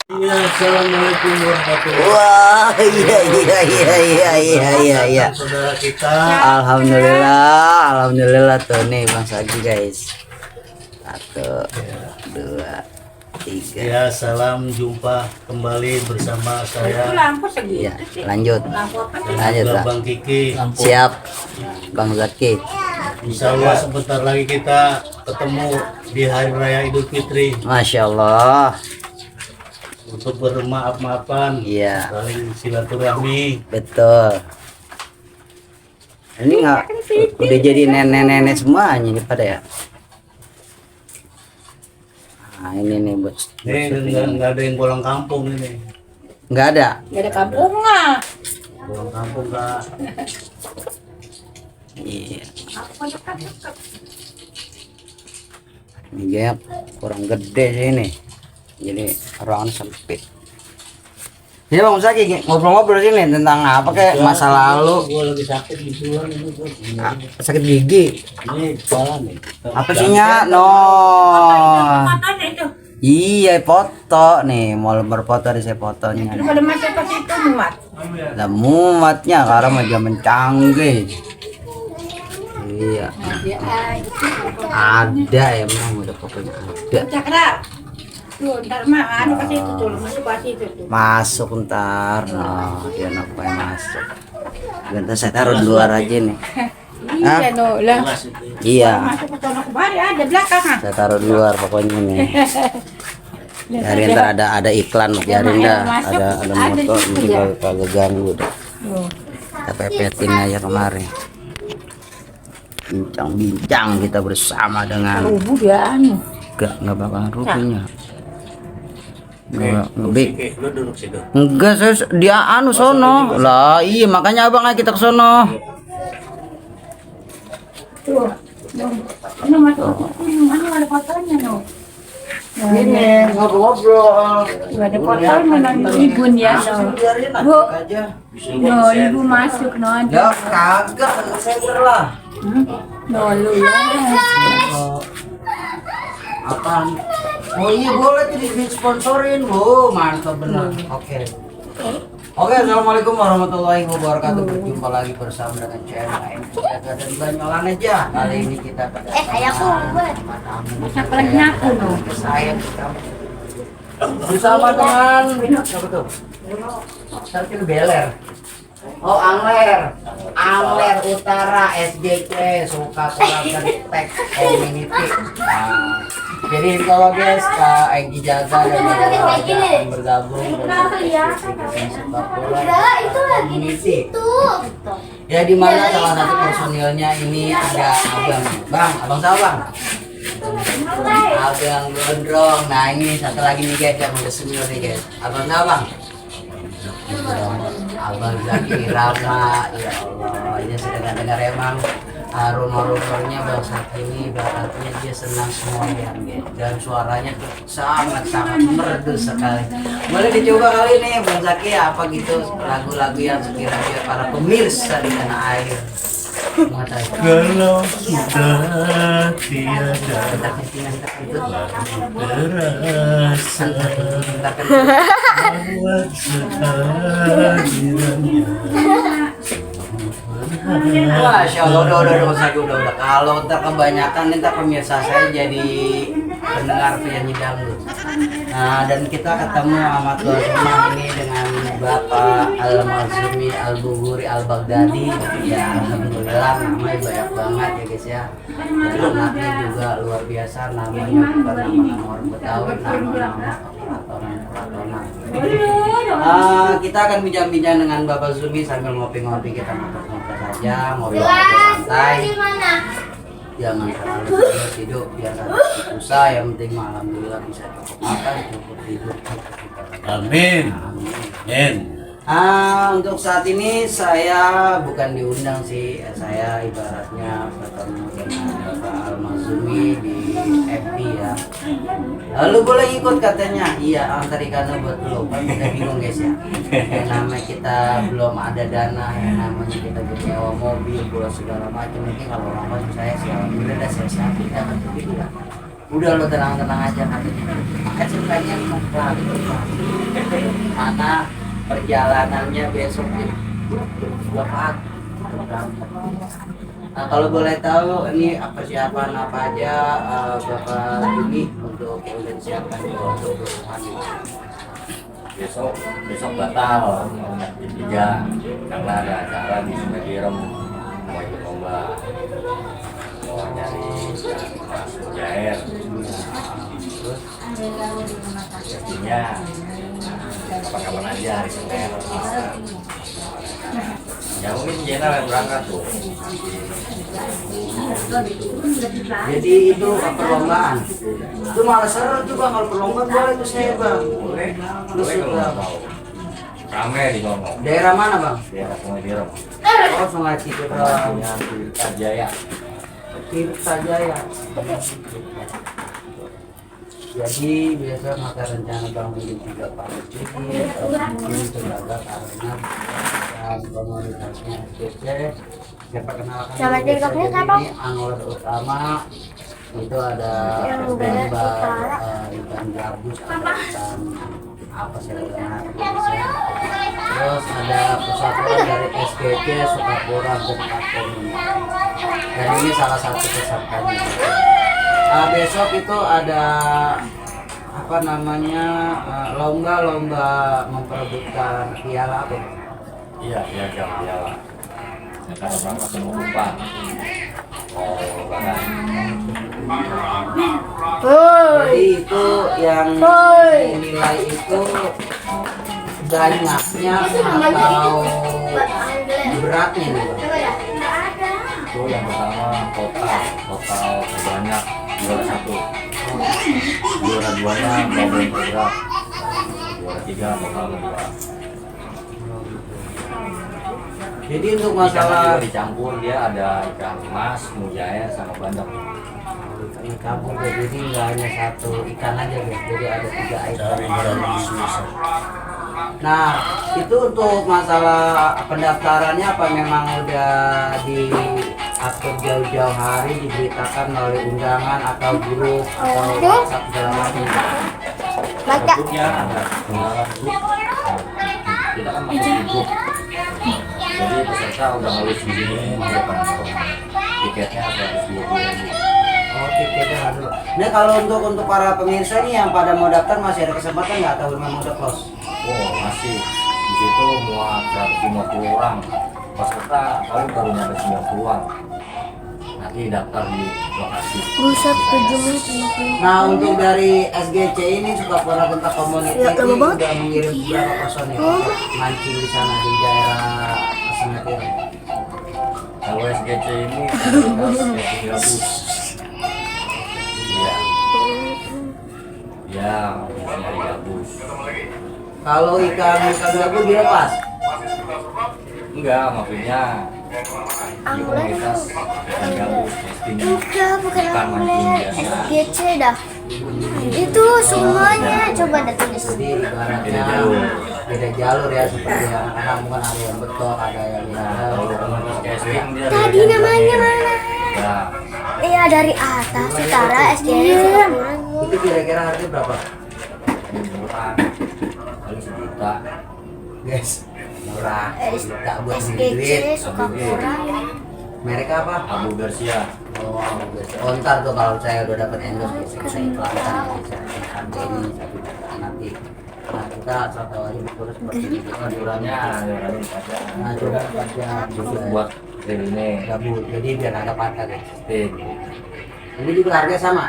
Iya, assalamualaikum warahmatullahi Wah, iya. wabarakatuh. Saudara kita, Alhamdulillah tuh nih Bang Sagi guys. 1, 2, 3. ya salam jumpa kembali bersama saya Ya, lanjut Lah. Bang Kiki. Siap Bang Zaki. Insya Allah sebentar lagi kita ketemu di Hari Raya Idul Fitri Masya Allah. untuk bermaaf-maafan, Iya, saling silaturahmi. betul. Ini nggak udah jadi nenek-nenek semuanya nih pada ya. Nah ini nih buat Nggak ada yang pulang kampung ini. nggak ada. Gak ada kampung nggak? Pulang kampung Kak. Iya. Ini gap kurang gede sih ini. Jadi ruangan sempit. Ya Bang Saki ngobrol-ngobrol sini tentang apa kayak masa lalu. Gua lagi sakit di luar ini. Sakit gigi. Ini kepala nih. Apa sih nya? No. Matanya itu. Iya foto nih, mau lembar foto ada saya fotonya. Daripada macam pas itu muat. Lah muatnya karena mah zaman canggih. Iya. Ada emang udah pokoknya ada. Cakra. Tuh, ntar mah anu kasih itu tuh, masuk kasih itu tuh. Masuk ntar, nah dia nampak masuk. Bentar saya taruh di luar aja nih. Iya no lah. Iya, Masuk ke sana kembali ada belakangan. saya taruh di luar pokoknya nih. Biarin ntar ada iklan, biarin dah. Ada motor, tinggal kagak ganggu dah. Kita pepetin aja kemarin. Bincang-bincang kita bersama dengan Rubuh dia anu. nggak bakalan ruginya. Ngebik. Lu duduk situ. Enggak, saya dia anu sono. Lah, iya makanya abang aja kita ke sono. Tuh. Anu masuk ke situ, anu ada fotonya no. Ini ngobrol-ngobrol. Ada fotonya no ibu ya no. Bu, no ibu masuk no ada. Ya kagak, saya lah. No lu ya. Apaan? Oh iya boleh tuh disponsorin, Bu. Mantap benar. Oke. Oke, assalamualaikum warahmatullahi wabarakatuh. Berjumpa lagi bersama dengan channel Jaga dan Banyolan aja. Kali ini kita Ayahku buat. Siapa lagi nyapu no? saya bersama dengan siapa tuh? Sarkil Beler. Oh Angler Utara SJC suka kurang teks community. Nah, jadi kalau guys Egi Jaga dan Raja akan bergabung dengan sepak bola community. Ya di mana salah satu personilnya ini ada abang siapa bang? Abang Gondrong. Nah ini satu lagi nih guys yang udah senior nih guys. Abang siapa bang? Abang Zaki Rama. Ya Allah, ini sudah dengar emang rumor-rumornya Bang Zaki ini baratnya dia senang semuanya guys. Dan suaranya sangat merdu sekali. Boleh dicoba kali ini Bang Zaki apa gitu lagu-lagu yang sekiranya para pemirsa di tanah air mengetahui. Kalau sudah tiada terasa buat sekalirannya. Masya Allah, udah. Kalau ntar kebanyakan ntar pemirsa saya jadi pendengar penyanyi dangdut. Nah, dan kita ketemu sama tuan rumah ini dengan Bapak Al-Mazumi Al-Bughuri Al-Baghdadi. Ya, alhamdulillah namanya banyak banget ya guys ya. Dan anaknya juga luar biasa, namanya bukan nama-nama orang Betawi, nama-nama pelatonan. Kita akan bincang-bincang dengan Bapak Zumi sambil ngopi-ngopi, kita ngobrol saja, ngobrol santai. Jangan terlalu serius hidup, biar nanti susah. Yang penting alhamdulillah bisa cukup makan, cukup tidur. Amin. Amin. Untuk saat ini saya bukan diundang sih, saya ibaratnya ketemu dengan Bapak Al-Mazumi di FB ya. Lalu boleh ikut katanya, iya tadi karena buat belum, kan kita bingung guys ya. Yang namanya kita belum ada dana, yang namanya kita nyewa mobil, pula segala macam. Mungkin kalau orang saya sih alhamdulillah saya siapin dapat begitu ya. Udah lo tenang-tenang aja katanya. Makanya sukanya pelan mana perjalanannya besok dua pagi. Nah kalau boleh tahu ini persiapan apa aja Bapak Juni untuk udah siapkan untuk hari besok batal ketiga karena ada acara di Sungai Direm mau ikut lomba mau nyari Mas Mujair terus jadinya kapan-kapan aja hari Senin ya mungkin Jenal yang berangkat tuh jadi itu perlombaan itu malah seru tuh bang kalau perlombaan boleh tuh saya bang boleh terus kalau bang mau rame di ngomong daerah mana bang? daerah Sungai Direm Oh Sungai Cikurang namanya Tirta Jaya. Tirta Jaya. Jadi biasa maka rencana bangun di 3 pagi ini tenaga karena dan komunitasnya SPC. Saya perkenalkan Nama TikToknya siapa? ini anggota utama itu ada Yang Mbak utara. ikan gabus ada ikan apa sih namanya terus ada persatuan dari SPC Sukapura dan dan ini salah satu pesertanya. Besok itu ada apa namanya lomba memperebutkan piala apa? Iya piagam piala akan berangkat semua penumpang oh bahkan Jadi itu yang nilai itu banyaknya atau beratnya nih Bang? itu yang pertama total banyak juara 1 juara 2 nya mobil bergerak juara 3 total 2 Jadi untuk ikannya masalah juga dicampur dia ada ikan emas, mujair sama bandeng ini kampung jadi nggak hanya satu ikan aja guys, jadi ada 3 item. Dari Indonesia. Nah itu untuk masalah pendaftarannya apa memang udah diatur jauh-jauh hari diberitakan melalui undangan atau grup atau WhatsApp segala macam? Baca. grupnya ada kenalan grup kita kan masuk di grup jadi peserta udah ngelis di sini dia kantong tiketnya 120.000 Oh tiketnya dulu. Nah kalau untuk para pemirsa nih yang pada mau daftar masih ada kesempatan nggak atau memang udah close? oh masih di situ muat 150 orang peserta paling baru nyampe 90-an nanti daftar di lokasi Buset 7 menit 50. Nah untuk dari SGC ini Sukapura Genta Community Ya, lama ini banget. udah mengirim beberapa personil untuk mancing di sana di daerah Sungai Tirum. kalau SGC ini komunitas gabus iya iya nyari gabus Kalau ikan gabus dilepas. enggak maksudnya di komunitas ikan gabus casting Enggak, bukan ikan mancing biasa GC dah. Itu semuanya coba dah tulis. Jadi ibaratnya Beda jalur. beda jalur ya seperti yang anak bukan ada yang betul ada yang nah kalau komunitas casting dia Tadi beda namanya jalur. mana? ya Iya dari atas utara SGC Sukapura. itu kira-kira harganya berapa? murah paling 1 juta Guys, murah. Tak buat SGC duit. Sukapura. Merek apa? Abu Garcia Oh, ntar tuh kalau saya udah dapat endorse bisa saya iklankan bisa harga ini 1 juta nanti. Nah kita satu hari betul seperti ini. aturannya aturannya pajak Nah coba pajak khusus juga buat trail ini gabut. Jadi biar ada pajak guys. tip Ini juga harga sama.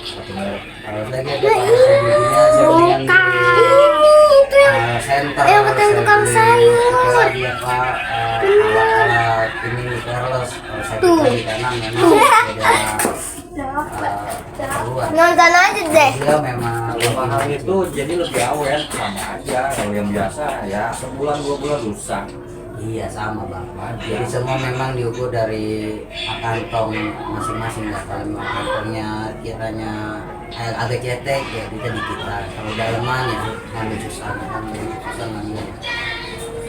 satu merek Kalau lagi ada sebelumnya sebelumnya Itu yang center yang ketemu tukang sayur. dia pak alat ini wireless kalau saya Tuh. di kanan memang beda keperluan. nonton aja deh. Dia memang kalau mahal itu jadi lebih awet sama aja kalau yang biasa ya sebulan 2 bulan rusak iya sama bang. Jadi semua memang diukur dari kantong masing-masing nggak kalau memang kantongnya kiranya agak cetek ya kita di kita kalau daleman ya ngambil susah ngambil.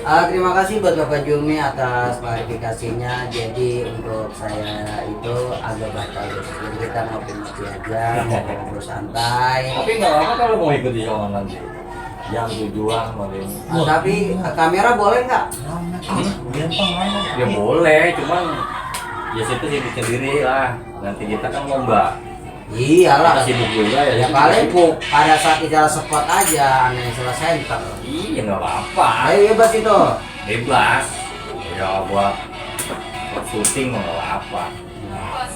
Terima kasih buat Bapak Jumi atas klarifikasinya. Jadi untuk saya itu agak batal. Jadi kita ngopi-ngopi aja, ngobrol santai. Tapi nggak apa kalau mau ikut di sana nanti. Yang tujuan paling. Tapi kamera boleh nggak? Ya boleh, cuman ya situ sibuk sendiri lah. Nanti kita kan lomba. Iyalah. Kita sibuk juga ya. Ya paling pada saat kita spot aja, aneh selesai ntar. Iya nggak apa-apa. Ayo bebas itu. Bebas. Ya buat syuting nggak apa-apa.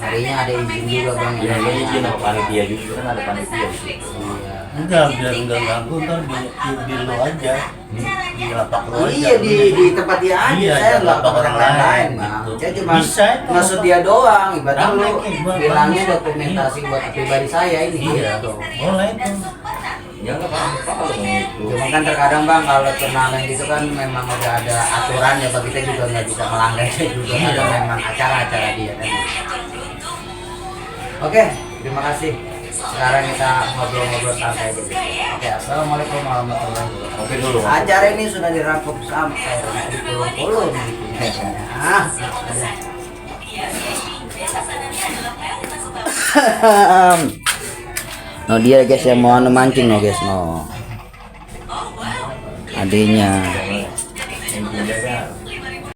Harinya ada izin juga bang. Ya ini izin sama panitia juga kan ada panitia di situ. Iya. Enggak, biar enggak ganggu ntar di lo aja. Di lapak lo aja. Iya di tempat dia aja. Iya, Saya di nggak ke lapak orang lain. gitu. Bang. Saya cuma Bisa itu. maksud dia doang. Ibaratnya lu Rame, Bang. bilangnya Bagus. dokumentasi buat pribadi saya ini. Iya, Gitu. boleh itu. Ya nggak apa-apa kalau mau itu. Cuma kan terkadang bang kalau turnamen gitu kan memang udah ada aturan ya, bagi kita juga nggak bisa melanggarnya juga. Iya. Ada memang acara-acara dia kan. Oke, terima kasih. Sekarang kita ngobrol-ngobrol santai aja. Oke, assalamualaikum warahmatullahi wabarakatuh. Oke dulu. Acara ini sudah dirangkum sampai di puluh-puluh gitu. Nah, no dia guys yang mau mancing no guys no. Adanya